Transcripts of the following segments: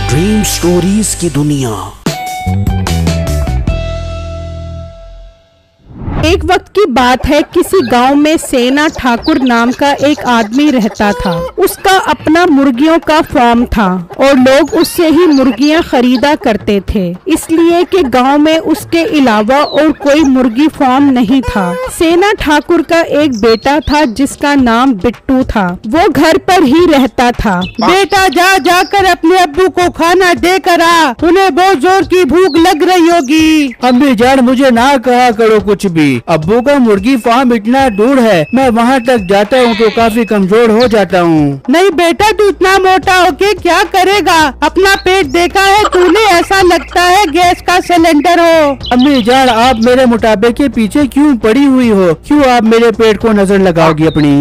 Dream stories की दुनिया। एक वक्त की बात है, किसी गांव में सेना ठाकुर नाम का एक आदमी रहता था। उसका अपना मुर्गियों का फार्म था और लोग उससे ही मुर्गियां खरीदा करते थे, इसलिए कि गांव में उसके अलावा और कोई मुर्गी फार्म नहीं था। सेना ठाकुर का एक बेटा था जिसका नाम बिट्टू था। वो घर पर ही रहता था। बेटा जाकर अपने अब्बू को खाना दे कर आ, उन्हें बहुत जोर की भूख लग रही होगी। अम्मी जान मुझे ना कहा करो कुछ भी। अब्बू का मुर्गी फार्म इतना दूर है, मैं वहाँ तक जाता हूँ तो काफी कमजोर हो जाता हूँ। नहीं बेटा, तू इतना मोटा होके क्या करेगा? अपना पेट देखा है तूने? ऐसा लगता है गैस का सिलेंडर हो। अम्मी जान आप मेरे मुताबिक के पीछे क्यों पड़ी हुई हो? क्यों आप मेरे पेट को नजर लगाओगी? अपनी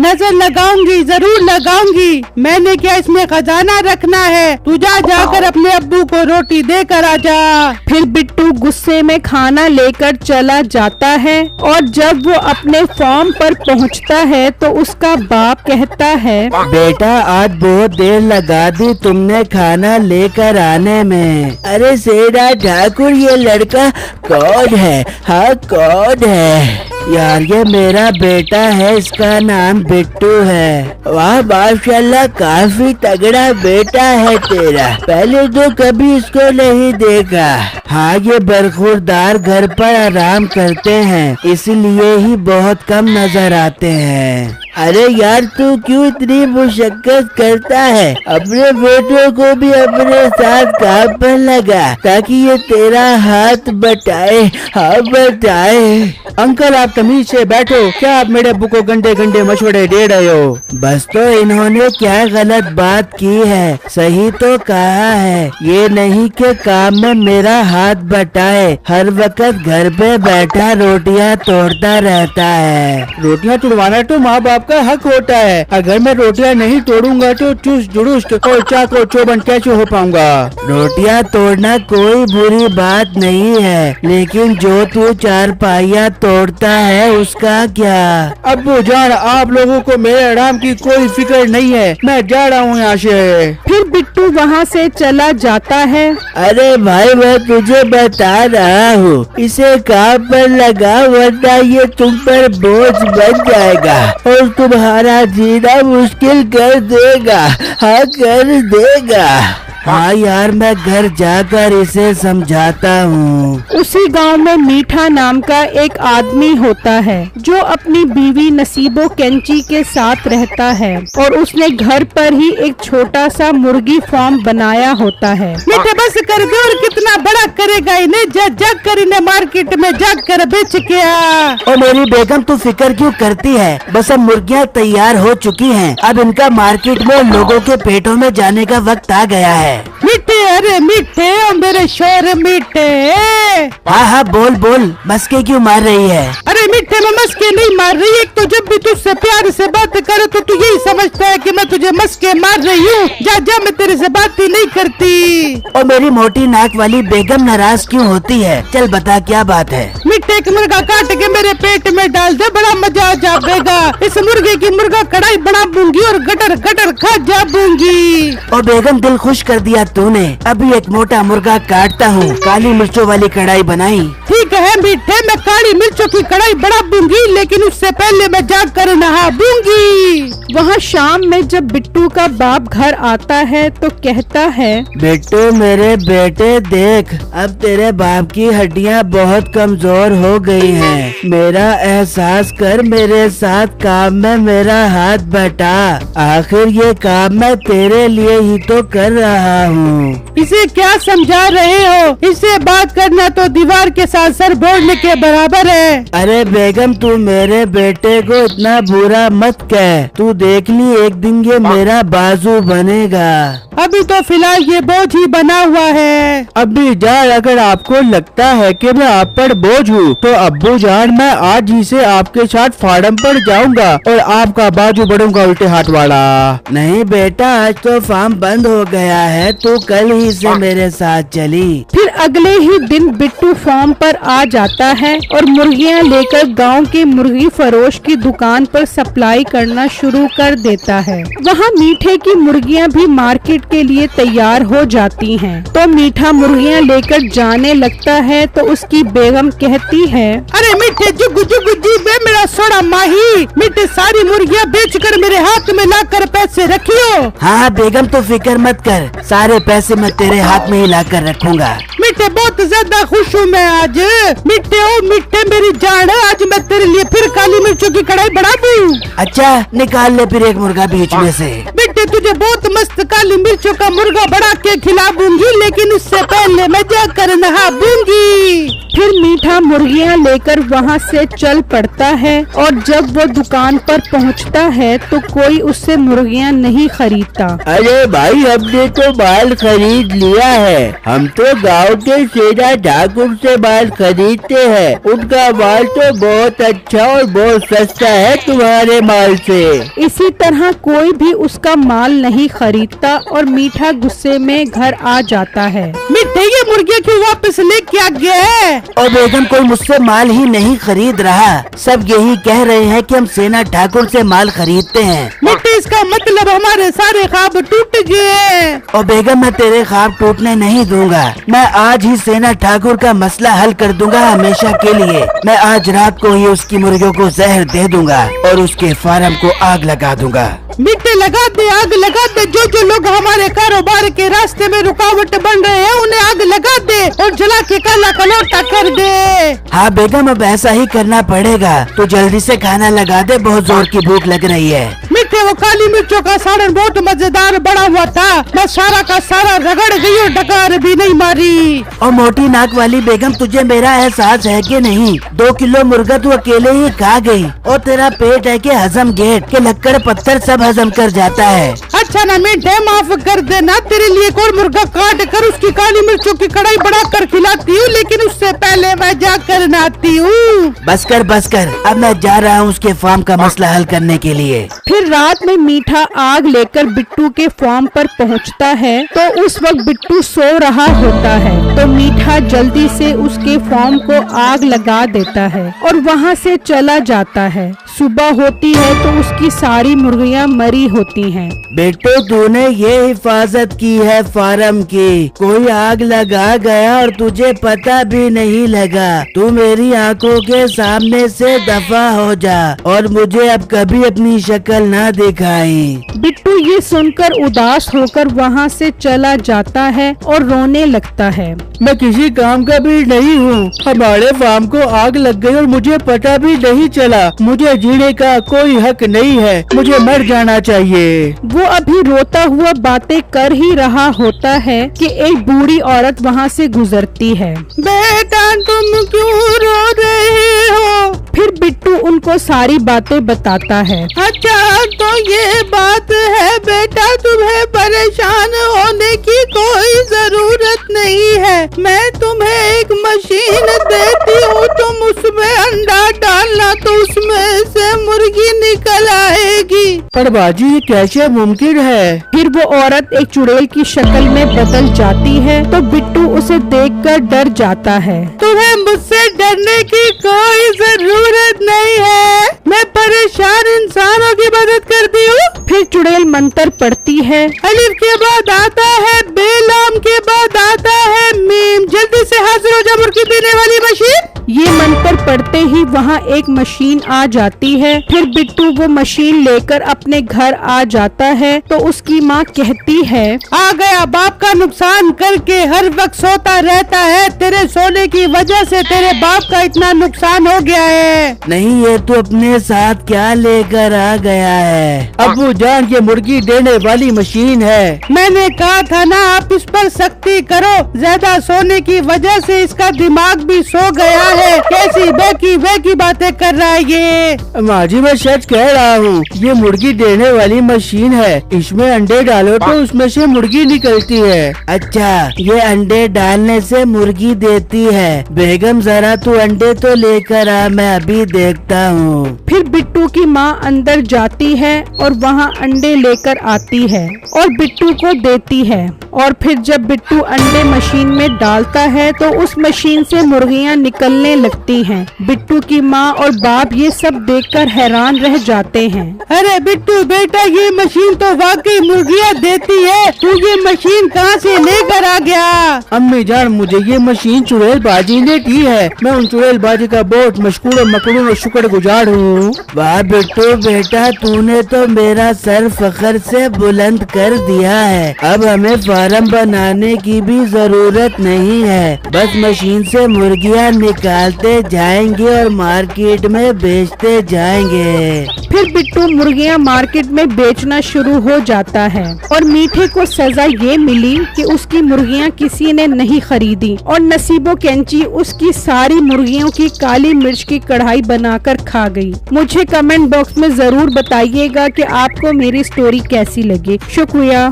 नजर लगाऊंगी, जरूर लगाऊंगी। मैंने क्या इसमें खजाना रखना है? तू जाकर अपने अब्बू को रोटी दे कर आ जा। फिर बिट्टू गुस्से में खाना लेकर चला जाता है और जब वो अपने फार्म पर पहुंचता है तो उसका बाप कहता है, बेटा आज बहुत देर लगा दी तुमने खाना लेकर आने में। अरे सेना ठाकुर ये लड़का कौन है? हाँ कौन है? यार ये मेरा बेटा है, इसका नाम बिट्टू है। वाह माशाल्लाह काफी तगड़ा बेटा है तेरा, पहले तो कभी इसको नहीं देखा। हाँ ये बरखुरदार घर पर आराम करते हैं, इसलिए ही बहुत कम नजर आते हैं। अरे यार तू क्यों इतनी मुशक्कत करता है? अपने बेटों को भी अपने साथ काम पर लगा ताकि ये तेरा हाथ बटाए। हाँ बटाए। अंकल आप तमीज से बैठो, क्या आप मेरे अब्बू को गंदे गंदे मशवरे दे रहे हो? बस तो इन्होंने क्या गलत बात की है? सही तो कहा है, ये नहीं कि काम में मेरा हाथ बटाए, हर वक्त घर पे बैठा रोटियां तोड़ता रहता है। रोटियां तोड़वाना तो माँ बाप का हक होता है। अगर मैं रोटियां नहीं तोड़ूंगा तो चुस्त जुड़ुस्त और चाको चौबंद कैसे हो पाऊंगा? रोटियां तोड़ना कोई बुरी बात नहीं है, लेकिन जो तू चारपाइयाँ तोड़ता है उसका क्या? अब्बू जान आप लोगों को मेरे आराम की कोई फिक्र नहीं है, मैं जा रहा हूँ यहाँ से। फिर बिट्टू वहाँ से चला जाता है। अरे भाई मैं तुझे बता रहा हूँ, इसे काम पर लगा वरना ये तुम पर बोझ बन जाएगा और तुम्हारा जीना मुश्किल कर देगा। हाँ कर देगा। हाँ यार मैं घर जाकर इसे समझाता हूँ। उसी गांव में मीठा नाम का एक आदमी होता है जो अपनी बीवी नसीबो कैंची के साथ रहता है और उसने घर पर ही एक छोटा सा मुर्गी फार्म बनाया होता है। मीठे बस कर दे, और कितना बड़ा करेगा इन्हें? जग कर इन्हें मार्केट में जाकर बेच के आ। और मेरी बेगम तू फिक्र क्यों करती है? बस अब मुर्गियाँ तैयार हो चुकी हैं, अब इनका मार्केट में लोगों के पेटों में जाने का वक्त आ गया है। मीठे, अरे मीठे मेरे शोर मीठे। हाँ हाँ बोल बोल, मस्के क्यों मार रही है? अरे मीठे मैं मस्के नहीं मार रही। एक तो जब भी तुझसे प्यार से बात करो तो तू यही समझता है कि मैं तुझे मस्के मार रही हूँ। जा मैं तेरे से बात ही नहीं करती। और मेरी मोटी नाक वाली बेगम नाराज क्यों होती है? चल बता क्या बात है? मीठे एक मुर्गा काट के मेरे पेट में डाल दे, बड़ा मजा आ जाएगा। इस मुर्गे की मुर्गा कढ़ाई बना दूंगी और गटर गटर खा जाऊंगी। और बेगम दिल खुश कर दिया तूने। अभी एक मोटा मुर्गा काटता हूँ, काली मिर्चों वाली कढ़ाई बनाई। ठीक है मीठे, मैं काली मिर्चों की कढ़ाई बना दूंगी, लेकिन उससे पहले मैं जाकर नहा दूंगी। वहाँ शाम में जब बिट्टू का बाप घर आता है तो कहता है, बिट्टू मेरे बेटे देख, अब तेरे बाप की हड्डियाँ बहुत कमजोर हो गई हैं। मेरा एहसास कर, मेरे साथ काम में मेरा हाथ बटा। आखिर ये काम मैं तेरे लिए ही तो कर रहा हूँ। इसे क्या समझा रहे हो? इसे बात करना तो दीवार के साथ सर बोलने के बराबर है। अरे बेगम तू मेरे बेटे को इतना बुरा मत कह, तू देख ली एक दिन ये मेरा बाजू बनेगा। अभी तो फिलहाल ये बोझ ही बना हुआ है। अब्बू जान अगर आपको लगता है कि मैं आप पर बोझ हूँ तो अब्बू जान मैं आज ही से आपके साथ फार्म पर जाऊँ जाऊंगा और आपका बाजू बढ़ूंगा उल्टे हाथ वाला। नहीं बेटा, आज तो फार्म बंद हो गया है, तू कल ही से मेरे साथ चली। फिर अगले ही दिन बिट्टू फार्म पर आ जाता है और मुर्गियां लेकर गांव के मुर्गी फरोश की दुकान पर सप्लाई करना शुरू कर देता है। वहां मीठे की मुर्गियां भी मार्केट के लिए तैयार हो जाती हैं। तो मीठा मुर्गियां लेकर जाने लगता है तो उसकी बेगम कहती है, अरे मीठे जुगु जुगु जी बे मेरा सोना माही, मीठे सारी मुर्गियां बेचकर मेरे हाथ में लाकर पैसे रखियो। हाँ बेगम, तो फिक्र मत कर, सारे पैसे मैं तेरे हाथ में ही ला कर रखूंगा। मीठे बहुत ज्यादा खुश हूँ मैं आज। मीठे ओ मीठे मेरी जान, आज मैं तेरे लिए फिर काली मिर्चों की कढ़ाई बना दूं। अच्छा, निकाल ले फिर एक मुर्गा बीच में से। बेटे तुझे बहुत मस्त काली मिर्चों का मुर्गा बना के खिलाऊंगी, लेकिन उससे पहले मैं जाकर नहा दूंगी। फिर मीठा मुर्गियां लेकर वहां से चल पड़ता है और जब वो दुकान पर पहुंचता है तो कोई उससे मुर्गियां नहीं खरीदता। अरे भाई, हमने तो माल खरीद लिया है। हम तो गांव के सेना ठाकुर से माल खरीदते हैं। उनका माल तो बहुत अच्छा और बहुत सस्ता है तुम्हारे माल से। इसी तरह कोई भी उसका माल नहीं खरीदता और मीठा गुस्से में घर आ जाता है। मीठे ये मुर्गियां क्यों वापस लेके आ गया है? और बेगम, कोई मुझसे माल ही नहीं खरीद रहा, सब यही कह रहे हैं कि हम सेना ठाकुर से माल खरीदते हैं। मीठे इसका मतलब हमारे सारे ख्वाब टूट गए। और बेगम, मैं तेरे ख्वाब टूटने नहीं दूंगा। मैं आज ही सेना ठाकुर का मसला हल कर दूंगा हमेशा के लिए। मैं आज रात को ही उसकी मुर्गियों को जहर दे दूंगा और उसके फार्म को आग लगा दूंगा। मीठे लगा दे, आग लगा दे। जो लोग हमारे कारोबार के रास्ते में रुकावट बन रहे हैं उन्हें आग लगा दे और जला के काला कलौटा कर दे। हाँ बेगम, अब ऐसा ही करना पड़ेगा। तो जल्दी से खाना लगा दे, बहुत जोर की भूख लग रही है। मीठे वो काली मिर्चों का सालन बहुत मजेदार बना हुआ था, मैं सारा का सारा रगड़ गई और डकार भी नहीं मारी। और मोटी नाक वाली बेगम, तुझे मेरा एहसास है कि नहीं? 2 किलो मुर्गा तू अकेले ही खा गई और तेरा पेट है कि हजम गेट के लक्कड़ पत्थर सब हजम कर जाता है। अच्छा ना मीठे, माफ कर देना, तेरे लिए एक और मुर्गा काट कर उसकी काली मिर्चों की कढ़ाई बना कर खिलाती हूँ, लेकिन उससे पहले मैं जाकर नहाती हूँ। बस कर, अब मैं जा रहा हूँ उसके फार्म का मसला हल करने के लिए। फिर रात में मीठा आग लेकर बिट्टू के फार्म पर पहुंचता है तो उस वक्त बिट्टू सो रहा होता है। तो मीठा जल्दी से उसके फार्म को आग लगा देता है और वहां से चला जाता है। सुबह होती है तो उसकी सारी मुर्गियां मरी होती हैं। बेटो, तूने ये हिफाजत की है फार्म की, कोई आग लगा गया और तुझे पता भी नहीं लगा। तू मेरी आंखों के सामने से दफा हो जा और मुझे अब कभी अपनी शक्ल ना दिखाई। बिट्टू ये सुनकर उदास होकर वहाँ से चला जाता है और रोने लगता है। मैं किसी काम का भी नहीं हूँ। हमारे फार्म को आग लग गई और मुझे पता भी नहीं चला। मुझे जीने का कोई हक नहीं है, मुझे मर जाना चाहिए। वो अभी रोता हुआ बातें कर ही रहा होता है कि एक बूढ़ी औरत वहाँ से गुजरती है। बेटा तुम क्यों रो रहे हो? फिर बिट्टू उनको सारी बातें बताता है। अच्छा तो ये बात है बेटा, तुम्हें परेशान होने की कोई जरूरत नहीं है। मैं तुम्हें एक मशीन देती हूँ, तुम उसमें अंडा डालना तो उसमें से मुर्गी निकल आएगी। पर बाजी, ये कैसे मुमकिन है? फिर वो औरत एक चुड़ैल की शक्ल में बदल जाती है तो बिट्टू उसे देखकर डर जाता है। तुम्हें मुझसे डरने की कोई जरूरत नहीं है, मैं परेशान इंसानों की मदद करती हूँ। फिर चुड़ैल मंत्र पढ़ती है। अलिफ के बाद आता है बे, लाम के बाद आता है मीम। जल्दी से हाजिर हो जा मुर्गी देने वाली मशीन। ये मंत्र पढ़ते ही वहाँ एक मशीन आ जाती है। फिर बिट्टू वो मशीन लेकर अपने घर आ जाता है तो उसकी माँ कहती है, आ गया बाप का नुकसान करके, हर वक्त सोता रहता है, तेरे सोने की वजह से तेरे बाप का इतना नुकसान हो गया है। नहीं, ये तो अपने साथ क्या लेकर आ गया है? अब्बू जान, ये मुर्गी देने वाली मशीन है। मैंने कहा था ना आप इस पर सख्ती करो, ज्यादा सोने की वजह से इसका दिमाग भी सो गया है। कैसी बेकी बातें कर रहा है ये? माँ जी, मैं सच कह रहा हूँ, ये मुर्गी देने वाली मशीन है। इसमें अंडे डालो तो उसमें से मुर्गी निकलती है। अच्छा, ये अंडे डालने से मुर्गी देती है? बेगम जरा तू अंडे तो लेकर आ, मैं अभी देखता हूँ। फिर बिट्टू की माँ अंदर जाती है और वहाँ अंडे लेकर आती है और बिट्टू को देती है। और फिर जब बिट्टू अंडे मशीन में डालता है तो उस मशीन से मुर्गियाँ निकलने लगती हैं। बिट्टू की माँ और बाप ये सब देखकर हैरान रह जाते हैं। अरे बिट्टू बेटा, ये मशीन तो वाकई मुर्गियाँ देती है, तू ये मशीन कहाँ से लेकर आ गया? अम्मी जान, मुझे ये मशीन चुड़ैल बाजी ने दी है। मैं उन चुड़ैल बाजी का बहुत मशहूर और मकबूल और शुक्रगुजार हूँ। वाह बिट्टू बेटा, तूने तो मेरा सर फख्र से बुलंद कर दिया है। अब हमें फार्म बनाने की भी जरूरत नहीं है, बस मशीन से मुर्गियाँ निकालते जाएंगे और मार्केट में बेचते जाएंगे। फिर बिट्टू मुर्गियाँ मार्केट में बेचना शुरू हो जाता है और मीठे को सजा ये मिली कि उसकी मुर्गियाँ किसी ने नहीं खरीदी और नसीबो कैंची उसकी सारी मुर्गियों की काली मिर्च की कढ़ाई बनाकर खा गई। मुझे कमेंट बॉक्स में जरूर बताइएगा कि आपको मेरी स्टोरी कैसी लगी। शुक्रिया।